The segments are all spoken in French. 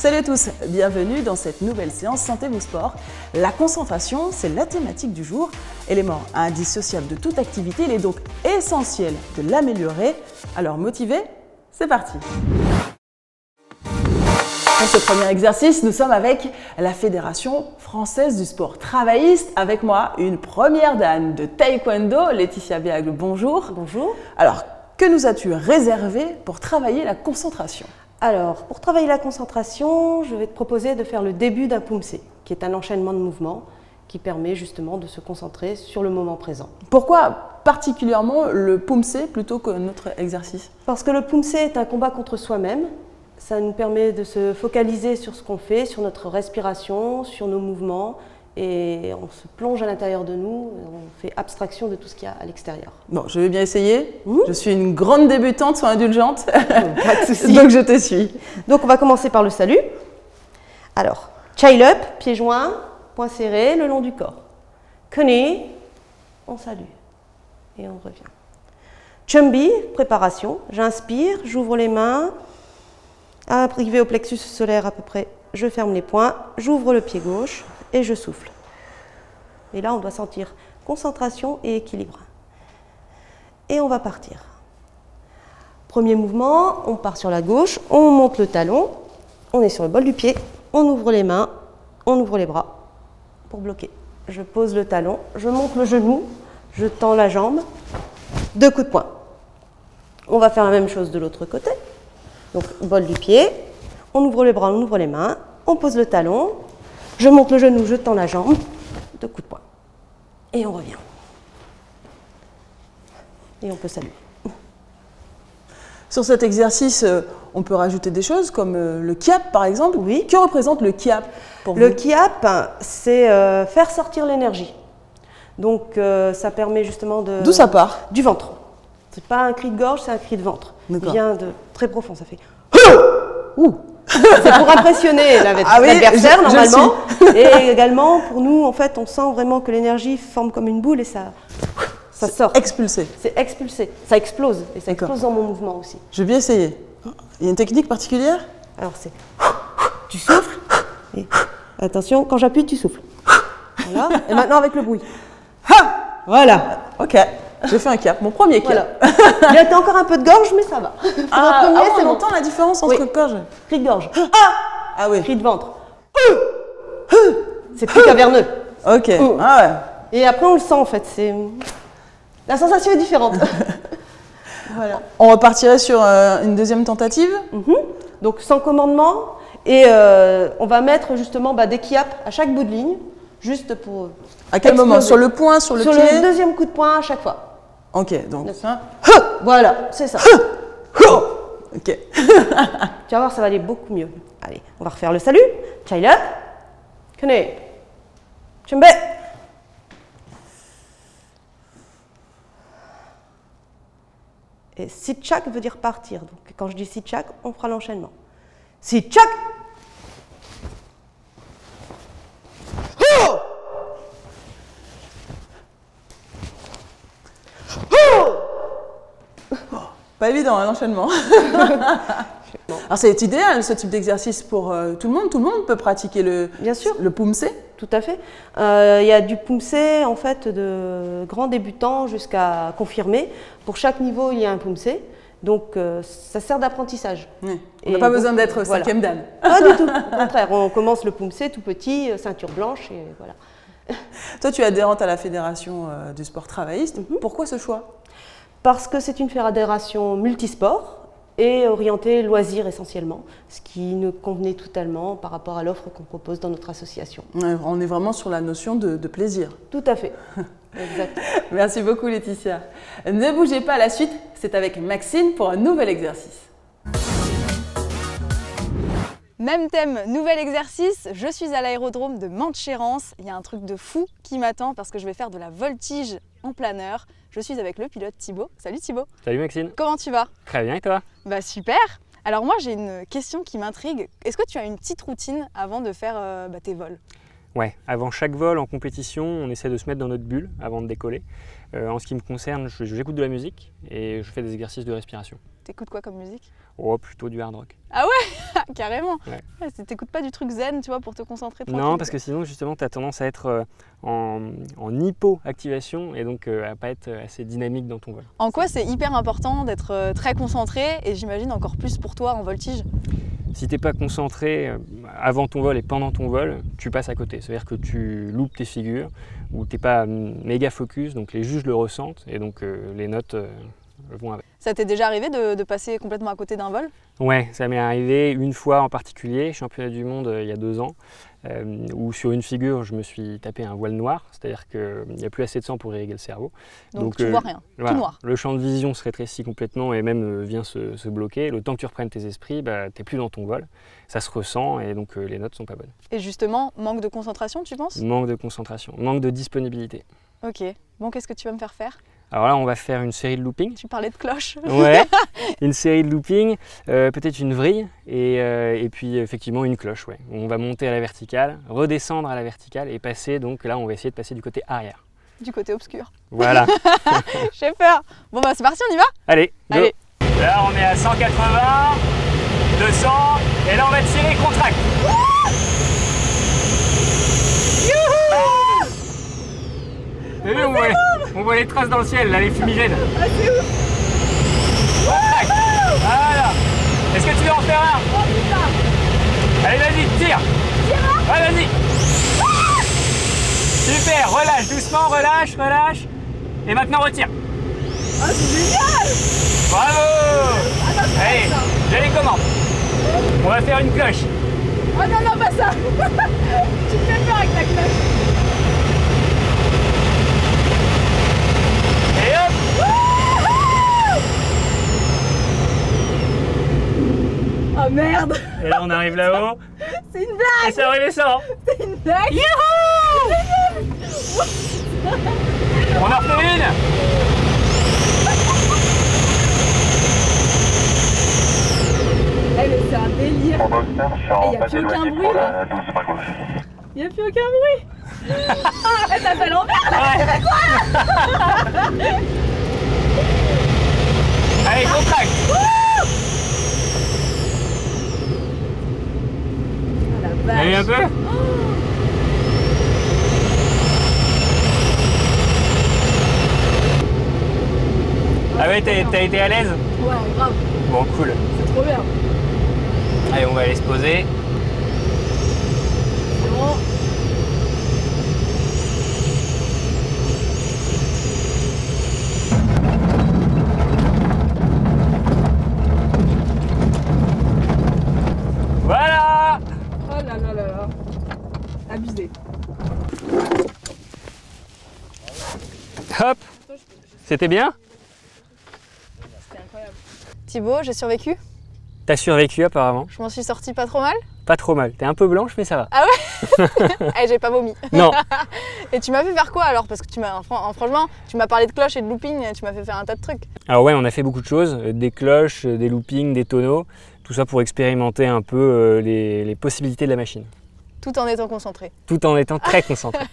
Salut à tous, bienvenue dans cette nouvelle séance Santé vous Sport. La concentration, c'est la thématique du jour. Élément indissociable de toute activité, il est donc essentiel de l'améliorer. Alors motivé, c'est parti. Pour ce premier exercice, nous sommes avec la Fédération française du sport travailliste. Avec moi, une première dame de taekwondo, Laetitia Béagle. Bonjour. Bonjour. Alors, que nous as-tu réservé pour travailler la concentration ? Alors, pour travailler la concentration, je vais te proposer de faire le début d'un pumse, qui est un enchaînement de mouvements qui permet justement de se concentrer sur le moment présent. Pourquoi particulièrement le pumse plutôt que notre exercice? Parce que le pumse est un combat contre soi-même. Ça nous permet de se focaliser sur ce qu'on fait, sur notre respiration, sur nos mouvements, et on se plonge à l'intérieur de nous, on fait abstraction de tout ce qu'il y a à l'extérieur. Bon, je vais bien essayer. Je suis une grande débutante, sois indulgente. Pas de souci. Donc je te suis. Donc on va commencer par le salut. Alors, child up, pieds joints, poings serrés le long du corps. Kone, on salue et on revient. Chumbi, préparation. J'inspire, j'ouvre les mains, arrivé au plexus solaire à peu près, je ferme les poings, j'ouvre le pied gauche et je souffle. Et là, on doit sentir concentration et équilibre. Et on va partir. Premier mouvement, on part sur la gauche, on monte le talon, on est sur le bol du pied, on ouvre les mains, on ouvre les bras pour bloquer. Je pose le talon, je monte le genou, je tends la jambe, 2 coups de poing. On va faire la même chose de l'autre côté. Donc, bol du pied, on ouvre les bras, on ouvre les mains, on pose le talon, je monte le genou, je tends la jambe, 2 coups de poing. Et on revient. Et on peut saluer. Sur cet exercice, on peut rajouter des choses comme le kiap par exemple. Oui. Que représente le kiap pour vous? Le kiap, c'est faire sortir l'énergie. Donc, ça permet justement de... D'où ça part? Du ventre. C'est pas un cri de gorge, c'est un cri de ventre. Il vient de très profond, ça fait... Ouh. C'est pour impressionner l'adversaire normalement. Et également, pour nous, en fait, on sent vraiment que l'énergie forme comme une boule et ça sort. Expulsé. C'est expulsé. Ça explose. Et ça explose dans mon mouvement aussi. Je vais bien essayer. Il y a une technique particulière? Alors c'est... Tu souffles. Et attention, quand j'appuie, tu souffles. Voilà. Et maintenant avec le bruit. Voilà. Ok. J'ai fait un kiap, mon premier kiap. Voilà. Il y a encore un peu de gorge, mais ça va. On entend la différence entre gorge. Cri de gorge. Ah oui. Cri de ventre. C'est plus caverneux. Ok. Ah ouais. Et après, on le sent en fait. La sensation est différente. Voilà. On repartirait sur une deuxième tentative. Donc sans commandement. Et on va mettre justement des kiaps à chaque bout de ligne. Juste pour... À quel moment? Sur le poing, sur le pied? Sur le deuxième coup de poing à chaque fois. Ok, donc ça. Voilà, c'est ça. Ok. Tu vas voir, ça va aller beaucoup mieux. Allez, on va refaire le salut. Child up. Kone. Chumbe. Et sit-chak veut dire partir. Donc quand je dis sit-chak, on fera l'enchaînement. Sit-chak. Pas évident, l'enchaînement. Alors c'est idéal ce type d'exercice pour tout le monde. Tout le monde peut pratiquer Bien sûr. Le pumse. Tout à fait. Il y a du pumse en fait de grands débutants jusqu'à confirmés. Pour chaque niveau, il y a un pumse. Donc ça sert d'apprentissage. Oui. On n'a pas besoin d'être cinquième dan. Pas du tout. Au contraire, on commence le pumse tout petit, ceinture blanche et voilà. Toi, tu es adhérente à la Fédération du sport travailliste. Pourquoi ce choix? Parce que c'est une fédération multisport et orientée loisirs essentiellement, ce qui nous convenait totalement par rapport à l'offre qu'on propose dans notre association. On est vraiment sur la notion de plaisir. Tout à fait. Exact. Merci beaucoup Laetitia. Ne bougez pas, à la suite, c'est avec Maxine pour un nouvel exercice. Même thème, nouvel exercice, je suis à l'aérodrome de Mantes-Chérence. Il y a un truc de fou qui m'attend parce que je vais faire de la voltige en planeur. Je suis avec le pilote Thibaut. Salut Thibaut. Salut Maxine. Comment tu vas? Très bien et toi? Bah super. Alors moi j'ai une question qui m'intrigue. Est-ce que tu as une petite routine avant de faire tes vols? Ouais, avant chaque vol en compétition, on essaie de se mettre dans notre bulle avant de décoller. En ce qui me concerne, j'écoute de la musique et je fais des exercices de respiration. T'écoutes quoi comme musique? Oh, plutôt du hard rock. Carrément. Ouais. Ouais, t'écoutes pas du truc zen, tu vois, pour te concentrer tranquille. Non, parce que sinon, justement, tu as tendance à être en hypo-activation et donc à pas être assez dynamique dans ton vol. En quoi c'est hyper important d'être très concentré et j'imagine encore plus pour toi en voltige? Si t'es pas concentré avant ton vol et pendant ton vol, tu passes à côté. C'est-à-dire que tu loupes tes figures ou t'es pas méga focus, donc les juges le ressentent et donc les notes vont avec. Ça t'est déjà arrivé de passer complètement à côté d'un vol? Ouais, ça m'est arrivé une fois en particulier, championnat du monde il y a 2 ans, où sur une figure je me suis tapé un voile noir, c'est-à-dire qu'il n'y a plus assez de sang pour irriguer le cerveau. Donc tu vois rien, voilà, tout noir. le champ de vision se rétrécit complètement et même vient se bloquer. Le temps que tu reprennes tes esprits, bah, tu n'es plus dans ton vol, ça se ressent et donc les notes ne sont pas bonnes. Et justement, manque de concentration, tu penses? Manque de concentration, manque de disponibilité. Ok, bon, qu'est-ce que tu vas me faire faire? Alors là, on va faire une série de looping. Tu parlais de cloche. Ouais, une série de looping, peut-être une vrille et puis effectivement une cloche. Ouais. On va monter à la verticale, redescendre à la verticale et passer, donc là on va essayer de passer du côté arrière. Du côté obscur. Voilà. J'ai peur. Bon bah c'est parti, on y va? Allez, go. Allez. Là on est à 180, 200 et là on va tirer contract. T'as vu, on voit les traces dans le ciel, là, les fumigènes. Ah c'est ouf. Contract. Voilà. Est-ce que tu veux en faire un? Oh putain. Allez, vas-y, tire. Tire. Ouais, vas-y. Super, relâche, doucement, relâche. Et maintenant, retire. Ah c'est génial. Bravo. Allez, j'ai les commandes. On va faire une cloche. Oh non, non, pas ça. Tu me fais peur avec ta cloche. Et hop. Oh merde. Et là, on arrive là-haut. C'est une blague. Et ça redescend. C'est une blague. Youhou. On en refait une. Eh mais c'est un délire. Il n'y a plus aucun bruit là. Il n'y a plus aucun bruit. Elle t'a fait l'envers là. Ouais. Allez, contract. Oh la Allez, un vache. peu. Ah ouais, t'as été à l'aise? Ouais, grave. Bon, cool. C'est trop bien. Allez, on va aller se poser. C'est bon. Voilà. Oh là là là là. Abusé. Hop. C'était bien? C'était incroyable. Thibaut, j'ai survécu. T'as survécu apparemment. Je m'en suis sortie pas trop mal. Pas trop mal. T'es un peu blanche, mais ça va. Eh, j'ai pas vomi. Non. Et tu m'as fait faire quoi alors? Parce que franchement, tu m'as parlé de cloche et de looping, tu m'as fait faire un tas de trucs. Alors ouais, on a fait beaucoup de choses. Des cloches, des loopings, des tonneaux. Tout ça pour expérimenter un peu les possibilités de la machine. Tout en étant concentré. Tout en étant très concentré.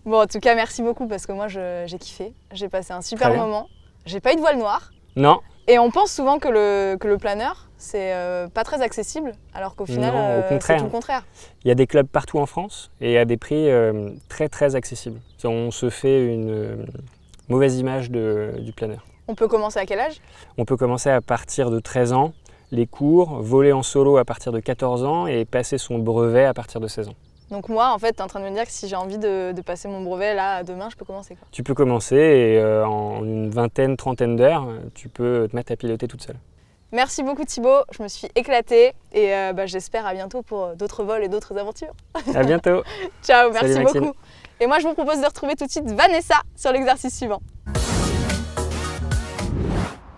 Bon, en tout cas, merci beaucoup parce que moi, j'ai kiffé. J'ai passé un super Très bien. moment. J'ai pas eu de voile noir. Non. Et on pense souvent que le planeur, c'est pas très accessible, alors qu'au final, Non, au c'est contraire. tout le contraire. Il y a des clubs partout en France et à des prix très très accessibles. On se fait une mauvaise image du planeur. On peut commencer à quel âge? On peut commencer à partir de 13 ans, les cours, voler en solo à partir de 14 ans et passer son brevet à partir de 16 ans. Donc moi, en fait, tu es en train de me dire que si j'ai envie de passer mon brevet, là, demain, je peux commencer, quoi. Tu peux commencer et en une vingtaine, trentaine d'heures, tu peux te mettre à piloter toute seule. Merci beaucoup Thibaut, je me suis éclatée et j'espère à bientôt pour d'autres vols et d'autres aventures. À bientôt. Ciao, Salut, merci Maxime. beaucoup. Et moi, je vous propose de retrouver tout de suite Vanessa sur l'exercice suivant.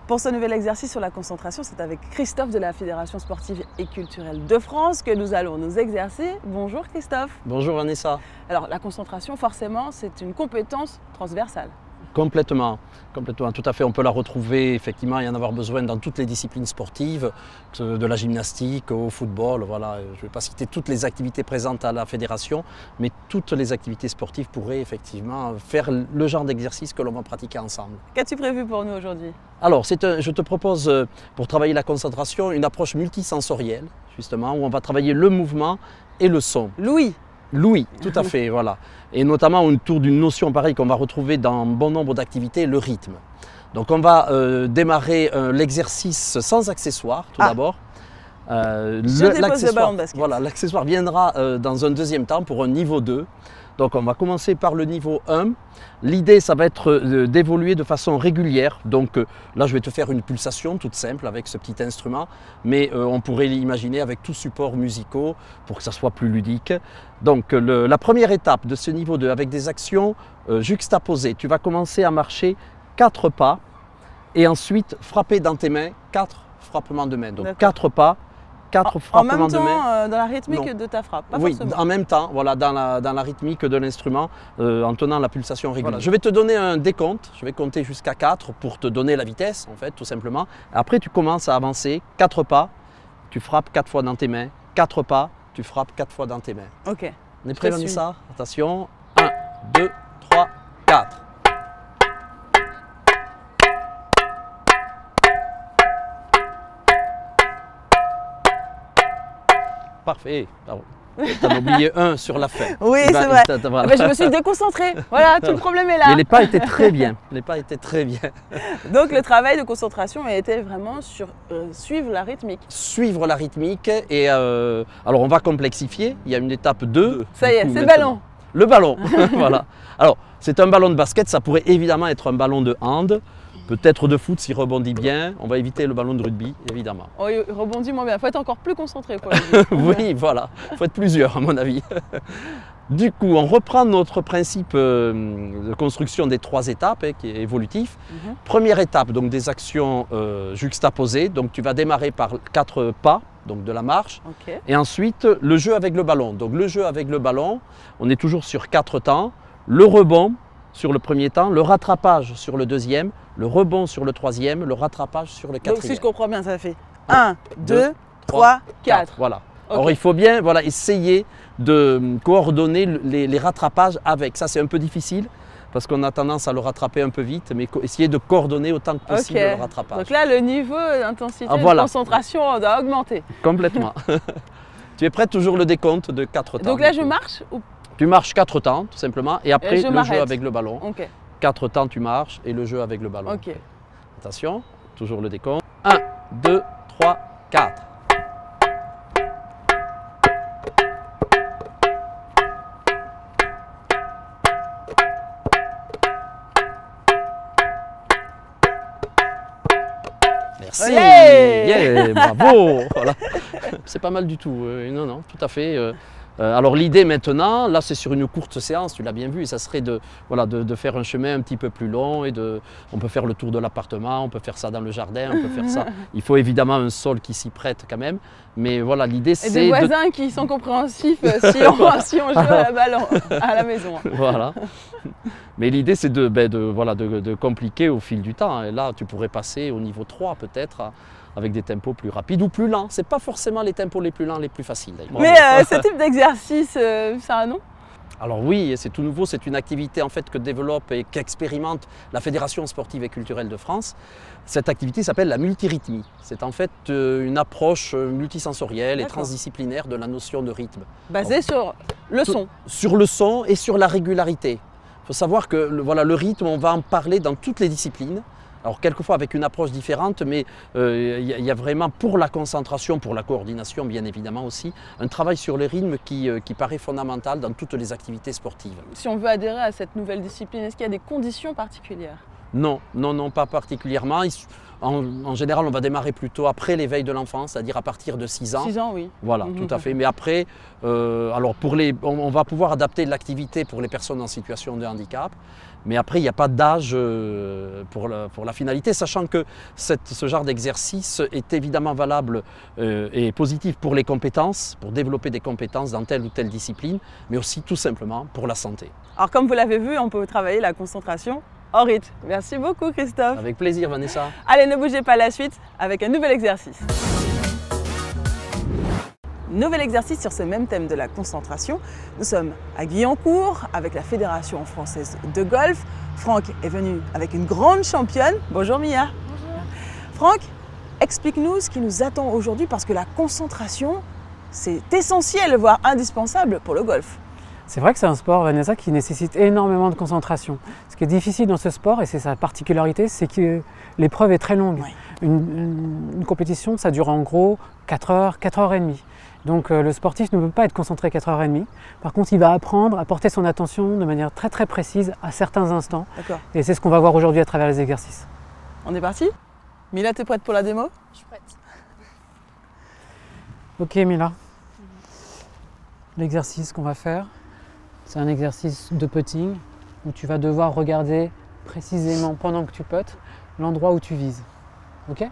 Pour ce nouvel exercice sur la concentration, c'est avec Christophe de la Fédération sportive et culturelle de France que nous allons nous exercer. Bonjour Christophe. Bonjour Vanessa. Alors la concentration, forcément, c'est une compétence transversale. Complètement, complètement, tout à fait. On peut la retrouver effectivement et en avoir besoin dans toutes les disciplines sportives, de la gymnastique au football. Voilà. Je ne vais pas citer toutes les activités présentes à la fédération, mais toutes les activités sportives pourraient effectivement faire le genre d'exercice que l'on va pratiquer ensemble. Qu'as-tu prévu pour nous aujourd'hui? Alors, je te propose, pour travailler la concentration, une approche multisensorielle, justement, où on va travailler le mouvement et le son. Louis. L'ouïe, tout à fait, voilà. Et notamment autour d'une notion pareille qu'on va retrouver dans bon nombre d'activités, le rythme. Donc on va démarrer l'exercice sans accessoire, tout d'abord. Je dépose le ballon de basket. Voilà, l'accessoire viendra dans un deuxième temps pour un niveau 2. Donc on va commencer par le niveau 1. L'idée, ça va être d'évoluer de façon régulière. Donc là, je vais te faire une pulsation toute simple avec ce petit instrument, mais on pourrait l'imaginer avec tout support musicaux pour que ça soit plus ludique. Donc la première étape de ce niveau 2, avec des actions juxtaposées, tu vas commencer à marcher 4 pas et ensuite frapper dans tes mains 4 frappements de main. Donc 4 pas. 4 frappements de main. En même temps, dans la rythmique de ta frappe, pas oui, forcément. en même temps, voilà, dans la rythmique de l'instrument, en tenant la pulsation régulière. Voilà, je vais te donner un décompte, je vais compter jusqu'à 4 pour te donner la vitesse, en fait, tout simplement. Après, tu commences à avancer, 4 pas, tu frappes 4 fois dans tes mains, 4 pas, tu frappes 4 fois dans tes mains. Ok. On est prêt, Vanessa? Attention, 1, 2, 3, 4. Parfait. Tu as oublié un sur la fin. Oui, c'est vrai. Voilà. Mais je me suis déconcentrée. Voilà, tout le problème est là. Mais les pas étaient très bien. Les pas étaient très bien. Donc le travail de concentration était vraiment sur suivre la rythmique. Suivre la rythmique. Et alors on va complexifier. Il y a une étape 2. Ça y est, c'est le ballon. Le ballon. Voilà. Alors c'est un ballon de basket. Ça pourrait évidemment être un ballon de hand. Peut-être de foot s'il rebondit bien. On va éviter le ballon de rugby, évidemment. Oh, il rebondit moins bien. Il faut être encore plus concentré pour le Oui, voilà. Il faut être plusieurs, à mon avis. Du coup, on reprend notre principe de construction des 3 étapes, qui est évolutif. Première étape, donc des actions juxtaposées. Donc tu vas démarrer par 4 pas, donc de la marche. Et ensuite, le jeu avec le ballon. Donc le jeu avec le ballon, on est toujours sur 4 temps. Le rebond sur le premier temps, le rattrapage sur le deuxième, le rebond sur le troisième, le rattrapage sur le quatrième. Donc si je comprends bien, ça fait 1, 2, 3, 4. Voilà. Okay. Alors il faut bien essayer de coordonner les rattrapages avec. Ça c'est un peu difficile parce qu'on a tendance à le rattraper un peu vite, mais essayer de coordonner autant que possible le rattrapage. Donc là, le niveau d'intensité de concentration doit augmenter. Complètement. Tu es prête? Toujours le décompte de 4 temps. Donc là, je marche ou... Tu marches 4 temps, tout simplement, et après le jeu avec le ballon. 4 temps, tu marches, et le jeu avec le ballon. Attention, toujours le décompte. 1, 2, 3, 4. Merci, yeah, bravo. Voilà. C'est pas mal du tout, non, non, tout à fait. Alors l'idée maintenant, là c'est sur une courte séance, tu l'as bien vu, ça serait de faire un chemin un petit peu plus long et on peut faire le tour de l'appartement, on peut faire ça dans le jardin, on peut faire ça. Il faut évidemment un sol qui s'y prête quand même, mais voilà l'idée c'est... Et des voisins qui sont compréhensifs si on joue à la ballon à la maison. Voilà. Mais l'idée c'est de compliquer au fil du temps, et là tu pourrais passer au niveau 3 peut-être, avec des tempos plus rapides ou plus lents. Ce n'est pas forcément les tempos les plus lents les plus faciles. Mais ce type d'exercice, ça a un nom? Alors oui, c'est tout nouveau, c'est une activité en fait que développe et qu'expérimente la Fédération sportive et culturelle de France. Cette activité s'appelle la multirythmie. C'est en fait une approche multisensorielle et transdisciplinaire de la notion de rythme. Basée sur le son. Sur le son et sur la régularité. Il faut savoir que le rythme, on va en parler dans toutes les disciplines. Alors quelquefois avec une approche différente, mais il y a vraiment pour la concentration, pour la coordination bien évidemment aussi, un travail sur le rythme qui paraît fondamental dans toutes les activités sportives. Si on veut adhérer à cette nouvelle discipline, est-ce qu'il y a des conditions particulières? Non, non, non, pas particulièrement. En général, on va démarrer plutôt après l'éveil de l'enfant, c'est-à-dire à partir de 6 ans. 6 ans, oui. Voilà, tout à fait. Mais après, alors on va pouvoir adapter l'activité pour les personnes en situation de handicap. Mais après, il n'y a pas d'âge pour la finalité, sachant que ce genre d'exercice est évidemment valable et positif pour les compétences, pour développer des compétences dans telle ou telle discipline, mais aussi tout simplement pour la santé. Alors comme vous l'avez vu, on peut travailler la concentration en rythme. Merci beaucoup Christophe. Avec plaisir Vanessa. Allez, ne bougez pas, la suite avec un nouvel exercice. Nouvel exercice sur ce même thème de la concentration. Nous sommes à Guyancourt avec la Fédération française de golf. Franck est venu avec une grande championne. Bonjour Mia. Bonjour. Franck, explique-nous ce qui nous attend aujourd'hui parce que la concentration, c'est essentiel, voire indispensable pour le golf. C'est vrai que c'est un sport, Vanessa, qui nécessite énormément de concentration. Ce qui est difficile dans ce sport, et c'est sa particularité, c'est que l'épreuve est très longue. Oui. Une compétition, ça dure en gros 4 heures, 4 heures et demie. Donc le sportif ne peut pas être concentré 4 heures et demie. Par contre, il va apprendre à porter son attention de manière très très précise à certains instants. D'accord. Et c'est ce qu'on va voir aujourd'hui à travers les exercices. On est parti? Mila, t'es prête pour la démo? Je suis prête. Ok Mila. L'exercice qu'on va faire, c'est un exercice de putting où tu vas devoir regarder précisément pendant que tu puttes l'endroit où tu vises. Ok?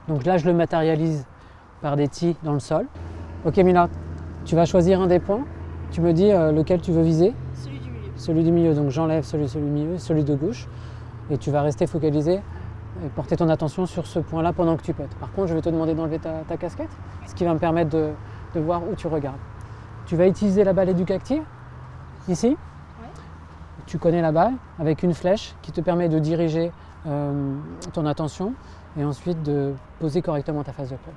Donc là, je le matérialise par des tees dans le sol. Ok Mila, tu vas choisir un des points. Tu me dis lequel tu veux viser? Celui du milieu. Celui du milieu. Donc j'enlève celui du milieu, celui de gauche. Et tu vas rester focalisé et porter ton attention sur ce point-là pendant que tu puttes. Par contre, je vais te demander d'enlever ta casquette, ce qui va me permettre de voir où tu regardes. Tu vas utiliser la balle éducative, ici. Ouais. Tu connais la balle avec une flèche qui te permet de diriger ton attention et ensuite de poser correctement ta face de club.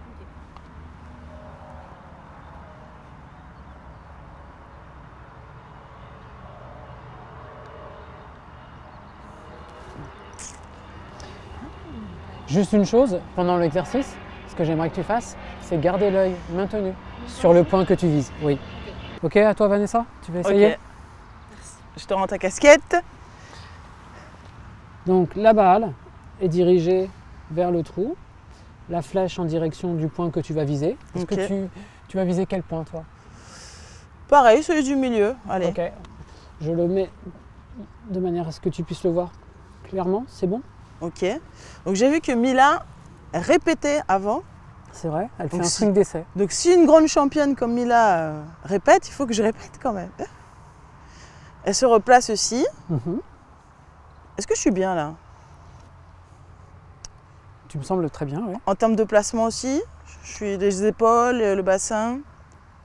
Juste une chose, pendant l'exercice, ce que j'aimerais que tu fasses, c'est garder l'œil maintenu sur le point que tu vises. Oui. Ok, à toi Vanessa, tu vas essayer? Ok. Je te rends ta casquette. Donc la balle est dirigée vers le trou, la flèche en direction du point que tu vas viser. Est-ce Ok. que tu vas viser quel point toi? Pareil, celui du milieu. Allez. Ok. Je le mets de manière à ce que tu puisses le voir clairement, c'est bon? Ok. Donc j'ai vu que Mila répétait avant. C'est vrai, elle fait Donc un si- swing d'essai. Donc si une grande championne comme Mila répète, il faut que je répète quand même. Elle se replace aussi. Mhm. Est-ce que je suis bien là? Tu me sembles très bien, oui. En termes de placement aussi, je suis les épaules, le bassin.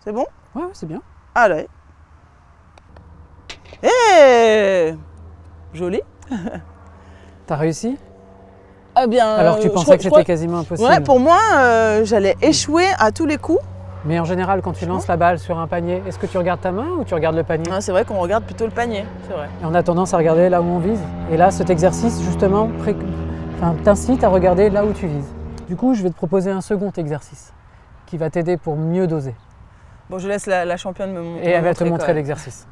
C'est bon? Ouais, c'est bien. Allez. Hé! Joli. T'as réussi? Ah bien. Alors tu pensais que c'était quasiment impossible. Ouais, pour moi, j'allais échouer à tous les coups. Mais en général, quand tu lances la balle sur un panier, est-ce que tu regardes ta main ou tu regardes le panier? Ah, c'est vrai qu'on regarde plutôt le panier, c'est vrai. Et on a tendance à regarder là où on vise. Et là, cet exercice, justement, t'incite à regarder là où tu vises. Du coup, je vais te proposer un second exercice qui va t'aider pour mieux doser. Bon, je laisse la championne me montrer. Et elle va te montrer l'exercice.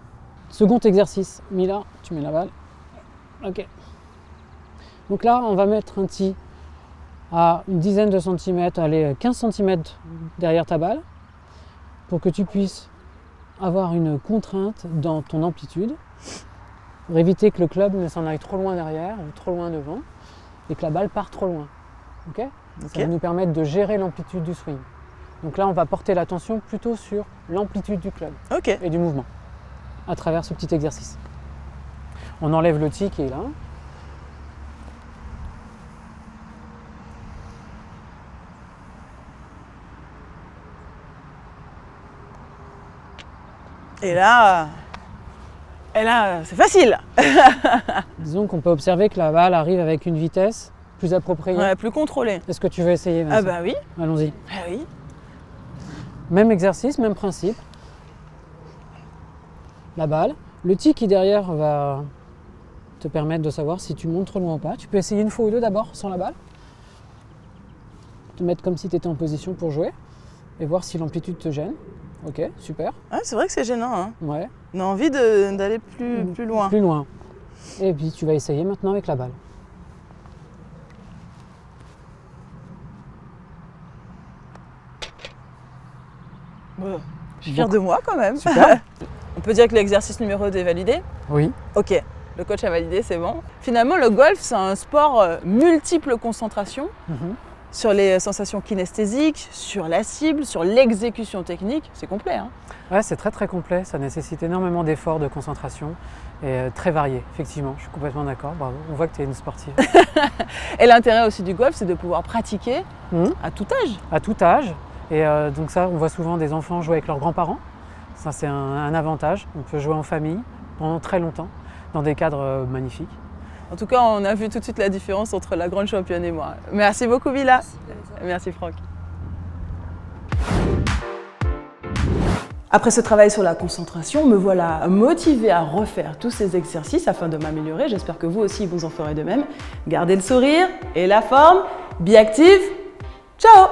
Second exercice. Mila, tu mets la balle. Ok. Donc là, on va mettre un tee à une dizaine de centimètres, allez, 15 centimètres derrière ta balle, pour que tu puisses avoir une contrainte dans ton amplitude, pour éviter que le club ne s'en aille trop loin derrière ou trop loin devant, et que la balle parte trop loin. Ok. Ça va nous permettre de gérer l'amplitude du swing. Donc là, on va porter l'attention plutôt sur l'amplitude du club Ok. et du mouvement, à travers ce petit exercice. On enlève le tee qui est là. Et là, c'est facile. Disons qu'on peut observer que la balle arrive avec une vitesse plus appropriée. Ouais, plus contrôlé. Est-ce que tu veux essayer, Vincent? Ah bah oui. Allons-y. Ah oui. Même exercice, même principe. La balle. Le tee qui derrière va te permettre de savoir si tu montes trop loin ou pas. Tu peux essayer une fois ou deux d'abord sans la balle. Te mettre comme si tu étais en position pour jouer et voir si l'amplitude te gêne. Ok, super. Ah, c'est vrai que c'est gênant. Hein. Ouais. On a envie d'aller plus loin. Plus loin. Et puis tu vas essayer maintenant avec la balle. Bon, je suis fière de moi quand même. Super. On peut dire que l'exercice numéro 2 est validé. Oui. Ok, le coach a validé, c'est bon. Finalement, le golf, c'est un sport multiple concentration. Mhm. sur les sensations kinesthésiques, sur la cible, sur l'exécution technique. C'est complet, hein? Ouais, c'est très très complet, ça nécessite énormément d'efforts, de concentration et très varié, effectivement, je suis complètement d'accord, bravo, on voit que tu es une sportive. Et l'intérêt aussi du golf, c'est de pouvoir pratiquer à tout âge. À tout âge, et donc ça, on voit souvent des enfants jouer avec leurs grands-parents, ça c'est un avantage, on peut jouer en famille pendant très longtemps, dans des cadres magnifiques. En tout cas, on a vu tout de suite la différence entre la grande championne et moi. Merci beaucoup Villa. Merci Franck. Après ce travail sur la concentration, me voilà motivée à refaire tous ces exercices afin de m'améliorer. J'espère que vous aussi, vous en ferez de même. Gardez le sourire et la forme. Be active. Ciao!